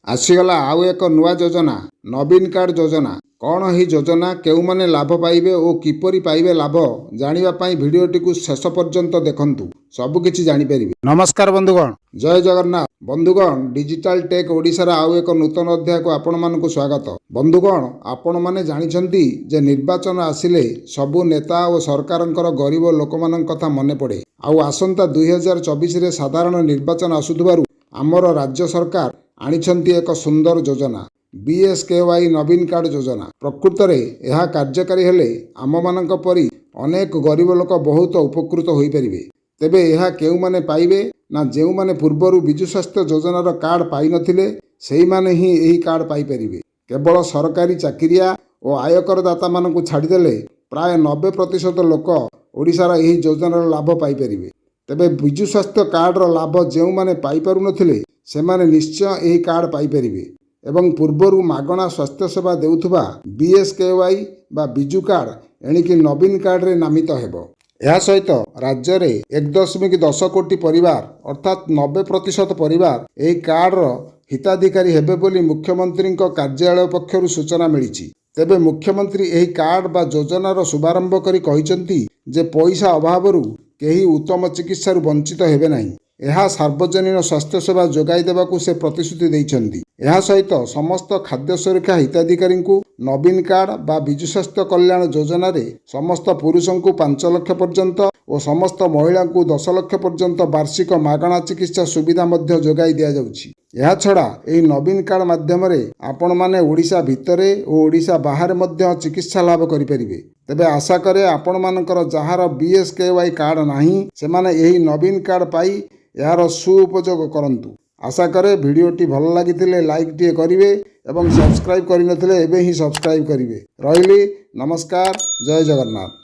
आसीगला आउ एक नुआ योजना नवीन कार्ड योजना कौन ही योजना केउमाने लाभ पाइबे और किपरि पाइबे लाभ जानिबा पई भिडियोटी को शेष पर्यंत देखंतु सबकिछि जानि परिबे। नमस्कार बंधुगण, जय जगन्नाथ। बंधुगण, डिजिटल टेक ओडिशार आउ एक नूतन अध्याय को आपण मानकु स्वागत। बंधुगण, आपण माने जानिछंती जे निर्वाचन आसिले सबु नेता और सरकारंकर गरीब लोकमानन कथा मने पड़े। आउ आसंता 2024 रे साधारण निर्वाचन आसुथबारु आमर राज्य सरकार आनिछंती एक सुंदर योजना बीएसकेवाई नवीन कार्ड योजना। प्रकृत में यह कार्यकारी हेले आम मानक परी अनेक गरीब लोक बहुत उपकृत हो पारिबे। तेबे यह केउ माने पाइबे ना जेउ माने पूर्वरु विजु स्वास्थ्य योजनार कार्ड पाई नथिले सेही माने ही एही कार्ड पाई परिबे। केवल सरकारी चाकिरिया और आयकर दाता मानकु छाड़ीदेले प्राय 90% लोक ओडिशार एही योजनार लाभ पाई परिबे। तेबे विजु स्वास्थ्य कार्डर लाभ जेउ माने पाई पारु नथिले सेमाने निश्चय एही कार्ड पाई परिबे एवं पूर्वरु मागणा स्वास्थ्य सेवा देउथुबा बीएसकेवाई बा बिजु कार्ड एणिकी नवीन कार्ड रे नामित हेबो। यह सहित राज्य रे 1.10 कोटी परिवार अर्थात 90% परिवार एही कार्ड रो हिताधिकारी हेबे बोली मुख्यमंत्री कार्यालय पक्षरु सूचना मिलिछि। तेबे मुख्यमंत्री एही कार्ड बा योजनार शुभारंभ करी कहिसंती जे पैसा अभावरु केही उत्तम चिकित्सारु वंचित हेबे नाही। यह सार्वजनिक स्वास्थ्य सेवा जोगाई देवाकू से प्रतिश्रुति देइछंती। यह सहित समस्त खाद्य सुरक्षा हिताधिकारी को नवीन कार्ड बा विजु स्वास्थ्य कल्याण योजना रे समस्त पुरुषों को 5 लाख पर्यंत और समस्त महिला को 10 लाख पर्यंत वार्षिक मागणा चिकित्सा सुविधा मध्य जोगाई दिया जाउछि। यह छड़ा एही नवीन कार्ड माध्यम रे आपण माने ओडिशा भितरे और ओडिशा बाहर मध्य चिकित्सा लाभ करि परिबे। तेबे आशा करे आपण मानकर जहार बीएसकेवाई कार्ड नाही से माने एही नवीन कार्ड पाई यार सुउपयोग करंतु। आशा करे भिडियोटी भल लागिथिले लाइक टिए करिवे एवं सब्सक्राइब करि नथिले एबे ही सब्सक्राइब करिवे। रहिली, नमस्कार, जय जगन्नाथ।